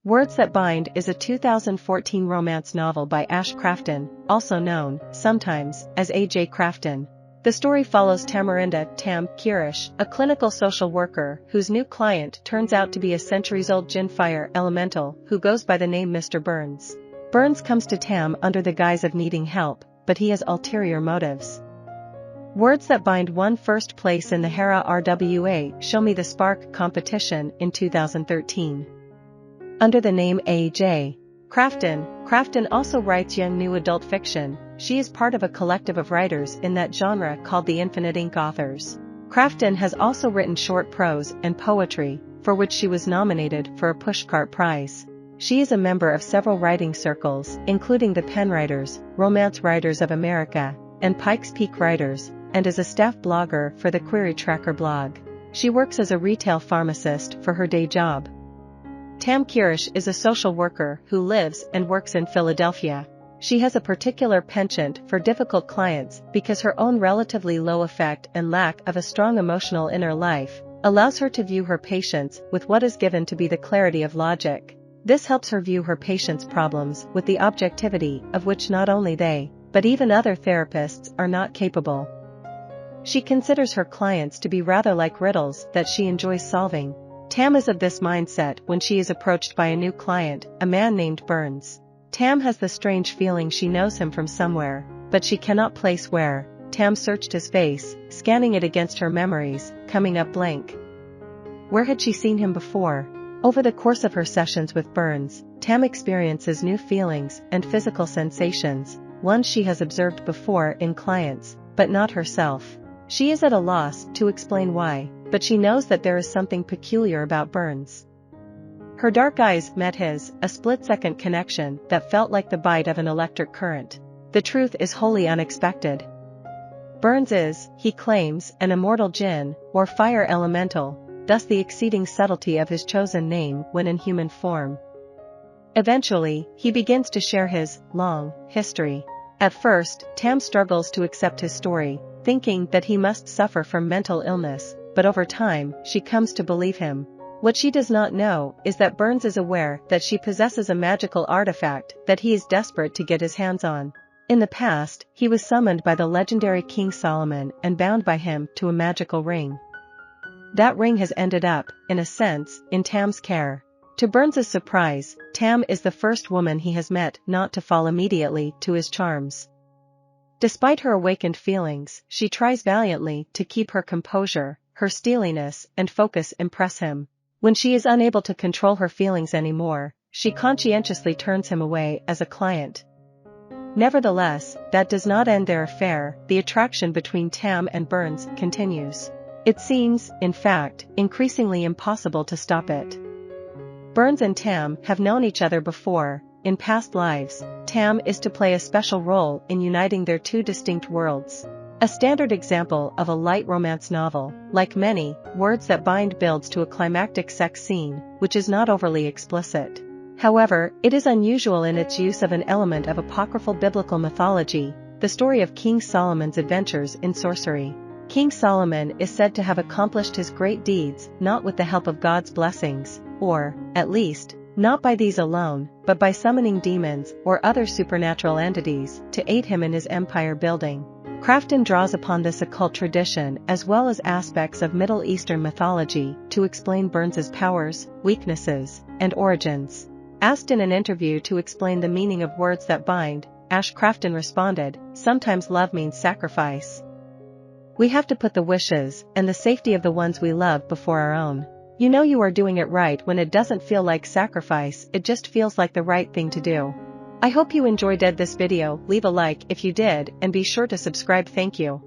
Words That Bind is a 2014 romance novel by Ash Krafton, also known, sometimes, as A.J. Krafton. The story follows Tam Kerish, a clinical social worker whose new client turns out to be a centuries-old Djinn fire elemental who goes by the name Mr. Burns. Burns comes to Tam under the guise of needing help, but he has ulterior motives. Words That Bind won first place in the Hera RWA Show Me the Spark competition in 2013. Under the name A.J. Krafton also writes young new adult fiction. She is part of a collective of writers in that genre called the Infinite Ink Authors. Krafton has also written short prose and poetry, for which she was nominated for a Pushcart Prize. She is a member of several writing circles, including the Pen Writers, Romance Writers of America, and Pikes Peak Writers, and is a staff blogger for the Query Tracker blog. She works as a retail pharmacist for her day job. Tam Kerish is a social worker who lives and works in Philadelphia. She has a particular penchant for difficult clients because her own relatively low affect and lack of a strong emotional inner life allows her to view her patients with what is given to be the clarity of logic. This helps her view her patients' problems with the objectivity of which not only they, but even other therapists are not capable. She considers her clients to be rather like riddles that she enjoys solving. Tam is of this mindset when she is approached by a new client, a man named Burns. Tam has the strange feeling she knows him from somewhere, but she cannot place where. Tam searched his face, scanning it against her memories, coming up blank. Where had she seen him before? Over the course of her sessions with Burns, Tam experiences new feelings and physical sensations, ones she has observed before in clients, but not herself. She is at a loss to explain why, but she knows that there is something peculiar about Burns. Her dark eyes met his, a split-second connection that felt like the bite of an electric current. The truth is wholly unexpected. Burns is, he claims, an immortal Djinn, or fire elemental, thus the exceeding subtlety of his chosen name when in human form. Eventually, he begins to share his long history. At first, Tam struggles to accept his story, thinking that he must suffer from mental illness, but over time, she comes to believe him. What she does not know is that Burns is aware that she possesses a magical artifact that he is desperate to get his hands on. In the past, he was summoned by the legendary King Solomon and bound by him to a magical ring. That ring has ended up, in a sense, in Tam's care. To Burns's surprise, Tam is the first woman he has met not to fall immediately to his charms. Despite her awakened feelings, she tries valiantly to keep her composure. Her steeliness and focus impress him. When she is unable to control her feelings anymore, she conscientiously turns him away as a client. Nevertheless, that does not end their affair. The attraction between Tam and Burns continues. It seems, in fact, increasingly impossible to stop it. Burns and Tam have known each other before. In past lives, Tam is to play a special role in uniting their two distinct worlds. A standard example of a light romance novel, like many, Words That Bind builds to a climactic sex scene, which is not overly explicit. However, it is unusual in its use of an element of apocryphal biblical mythology, the story of King Solomon's adventures in sorcery. King Solomon is said to have accomplished his great deeds not with the help of God's blessings, or, at least, not by these alone, but by summoning demons or other supernatural entities to aid him in his empire building. Krafton draws upon this occult tradition as well as aspects of Middle Eastern mythology to explain Burns's powers, weaknesses, and origins. Asked in an interview to explain the meaning of Words That Bind, Ash Krafton responded, "Sometimes love means sacrifice. We have to put the wishes and the safety of the ones we love before our own. You know you are doing it right when it doesn't feel like sacrifice, it just feels like the right thing to do." I hope you enjoyed this video. Leave a like if you did and be sure to subscribe. Thank you.